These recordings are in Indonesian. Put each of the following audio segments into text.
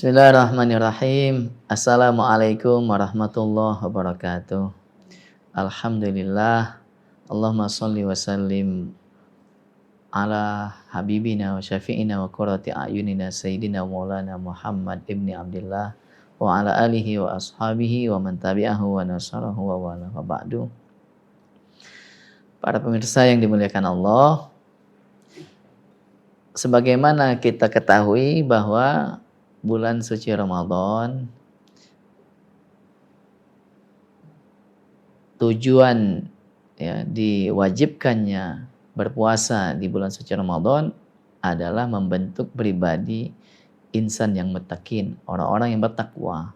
Bismillahirrahmanirrahim. Assalamualaikum warahmatullahi wabarakatuh. Alhamdulillah. Allahumma sholli wa sallim ala habibina wa syafi'ina wa qurrati a'yunina sayyidina maulana Muhammad ibni Abdullah wa ala alihi wa ashabihi wa man tabi'ahu wa nasarahu wa wala wa ba'du. Para pemirsa yang dimuliakan Allah, sebagaimana kita ketahui bahwa bulan suci Ramadan, tujuan diwajibkannya berpuasa di bulan suci Ramadan adalah membentuk pribadi insan yang muttaqin, orang-orang yang bertakwa.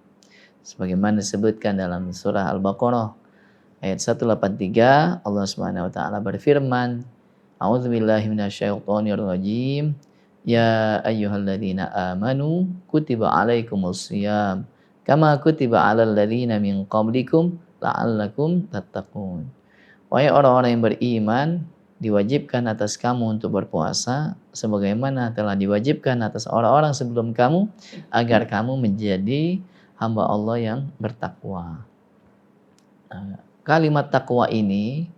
Sebagaimana disebutkan dalam surah Al-Baqarah ayat 183, Allah Subhanahu wa taala berfirman, A'udzubillahi minasyaitonirrajim. Ya ayyuhalladzina amanu kutiba alaikumus shiyam kama kutiba alal ladzina min qablikum la'allakum tattaqun. Wahai orang-orang yang beriman, diwajibkan atas kamu untuk berpuasa sebagaimana telah diwajibkan atas orang-orang sebelum kamu agar kamu menjadi hamba Allah yang bertakwa. Kalimat takwa ini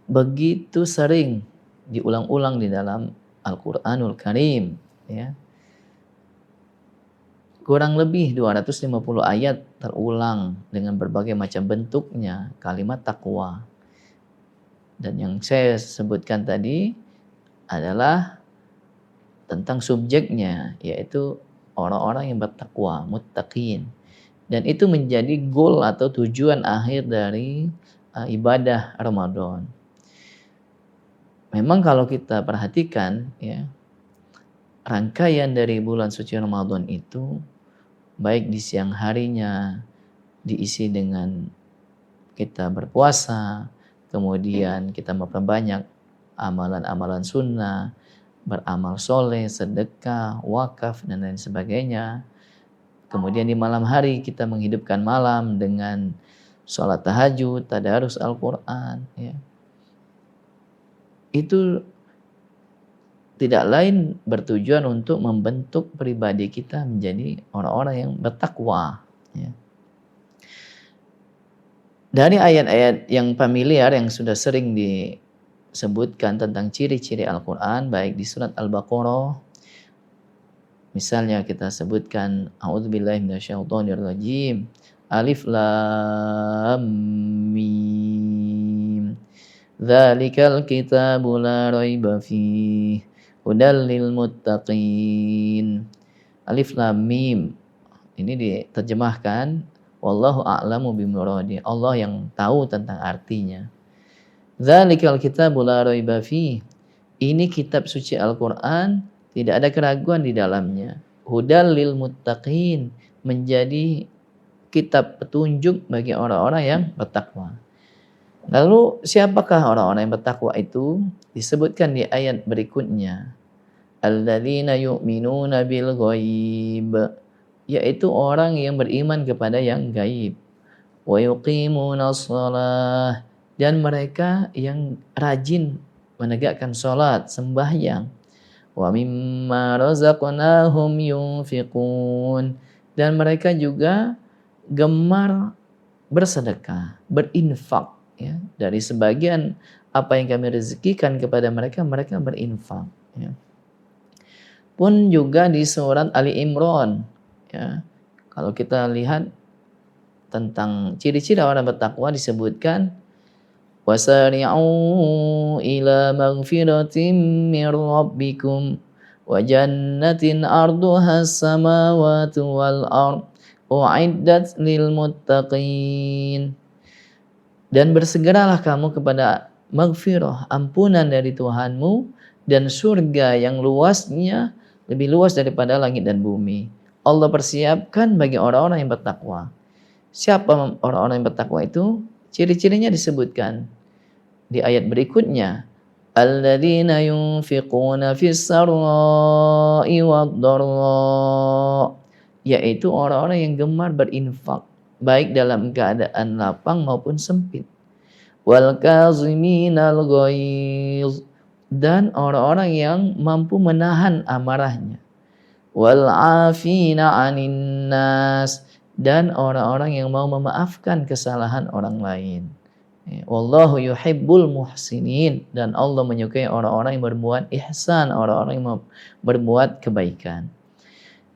begitu sering diulang-ulang di dalam Al-Qur'anul Karim, kurang lebih 250 ayat terulang dengan berbagai macam bentuknya kalimat takwa. Dan yang saya sebutkan tadi adalah tentang subjeknya, yaitu orang-orang yang bertakwa, muttaqin. Dan itu menjadi goal atau tujuan akhir dari ibadah Ramadan. Memang kalau kita perhatikan rangkaian dari bulan suci Ramadan itu baik di siang harinya diisi dengan kita berpuasa, kemudian kita memperbanyak amalan-amalan sunnah, beramal soleh, sedekah, wakaf dan lain sebagainya. Kemudian di malam hari kita menghidupkan malam dengan sholat tahajud, tadarus Al-Quran. Itu tidak lain bertujuan untuk membentuk pribadi kita menjadi orang-orang yang bertakwa. Dari ayat-ayat yang familiar yang sudah sering disebutkan tentang ciri-ciri Al-Quran, baik di surat Al-Baqarah, misalnya kita sebutkan A'udzubillahi minasyaitonirrajim, Alif Lam Mim, Dzalikal kitabu la raiba fihi hudal lil muttaqin. Alif Lam Mim ini diterjemahkan wallahu a'lamu bimuradi, Allah yang tahu tentang artinya. Dzalikal kitabu la raiba fihi, ini kitab suci Al-Qur'an, tidak ada keraguan di dalamnya. Hudal lil muttaqin, menjadi kitab petunjuk bagi orang-orang yang bertakwa. Lalu siapakah orang-orang yang bertakwa itu? Disebutkan di ayat berikutnya. Alladzina yu'minuna bil ghaib, yaitu orang yang beriman kepada yang gaib. Wa yuqimunas shalah, dan mereka yang rajin menegakkan salat, sembahyang. Wa mimma razaqnahum yunfiqun, dan mereka juga gemar bersedekah, berinfak, dari sebagian apa yang kami rezekikan kepada mereka, mereka berinfak. Pun juga di surat Ali Imran, kalau kita lihat tentang ciri-ciri orang bertakwa disebutkan wasari'u ila maghfiratin min rabbikum wa jannatin arduha as-samawati wal ard u'iddat lil muttaqin. Dan bersegeralah kamu kepada maghfirah, ampunan dari Tuhanmu, dan surga yang luasnya lebih luas daripada langit dan bumi. Allah persiapkan bagi orang-orang yang bertakwa. Siapa orang-orang yang bertakwa itu? Ciri-cirinya disebutkan di ayat berikutnya. Alladzina yunfiquna fis sarra'i wad-dharra, yaitu orang-orang yang gemar berinfak baik dalam keadaan lapang maupun sempit. Wal kaziminal ghaiz, dan orang-orang yang mampu menahan amarahnya. wal 'afina 'anil nas, dan orang-orang yang mau memaafkan kesalahan orang lain. Ya, wallahu yuhibbul muhsinin, dan Allah menyukai orang-orang yang berbuat ihsan, orang-orang yang berbuat kebaikan.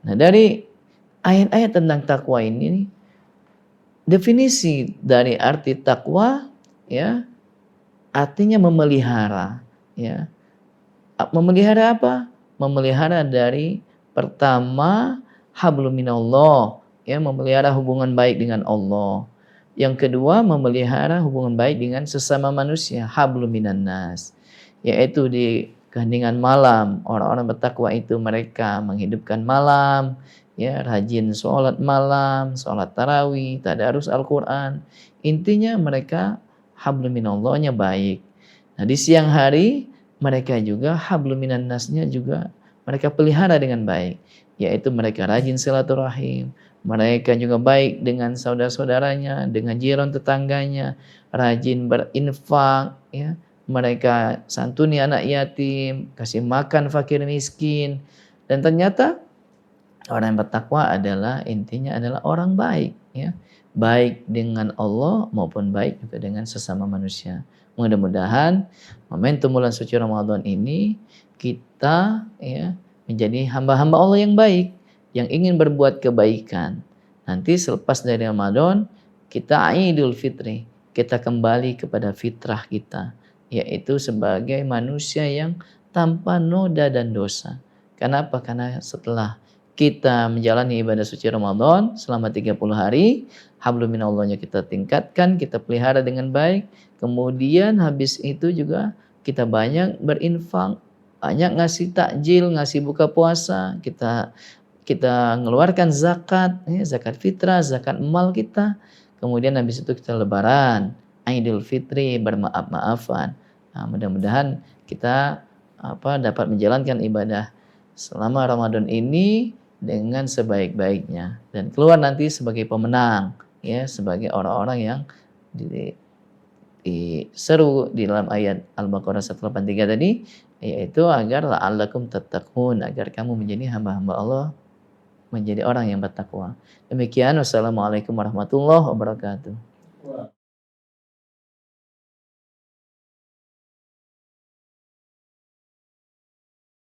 Nah, dari ayat-ayat tentang takwa ini, definisi dari arti takwa, ya, artinya memelihara, ya. Memelihara apa? Memelihara dari pertama hablum minallah, ya, memelihara hubungan baik dengan Allah. Yang kedua, memelihara hubungan baik dengan sesama manusia, hablum minannas, yaitu di keheningan malam. Orang-orang bertakwa itu mereka menghidupkan malam, ya, rajin sholat malam, sholat tarawih, tadarus Al-Quran. Intinya mereka hablum minallahnya baik. Nah, di siang hari mereka juga hablum minan nasnya juga mereka pelihara dengan baik, yaitu mereka rajin silaturahim, mereka juga baik dengan saudara-saudaranya, dengan jiran tetangganya, rajin berinfak, ya. Mereka santuni anak yatim, kasih makan fakir miskin, dan ternyata orang yang bertakwa adalah intinya adalah orang baik, ya. Baik dengan Allah maupun baik juga dengan sesama manusia. Mudah-mudahan momentum bulan suci Ramadan ini kita, ya, menjadi hamba-hamba Allah yang baik, yang ingin berbuat kebaikan. Nanti selepas dari Ramadan kita Idul Fitri, kita kembali kepada fitrah kita, yaitu sebagai manusia yang tanpa noda dan dosa. Kenapa? Karena setelah kita menjalani ibadah suci Ramadan selama 30 hari, hablum minallahnya kita tingkatkan, kita pelihara dengan baik. Kemudian habis itu juga kita banyak berinfak, banyak ngasih takjil, ngasih buka puasa, kita kita mengeluarkan zakat, ya, zakat fitrah, zakat mal kita. Kemudian habis itu kita lebaran, Idul Fitri, bermaaf-maafan. Nah, mudah-mudahan kita dapat menjalankan ibadah selama Ramadan ini dengan sebaik-baiknya dan keluar nanti sebagai pemenang, ya, sebagai orang-orang yang diseru di dalam ayat Al-Baqarah 183 tadi, yaitu agar la'allakum tattaqun, agar kamu menjadi hamba-hamba Allah, menjadi orang yang bertakwa. Demikian, wassalamualaikum warahmatullahi wabarakatuh.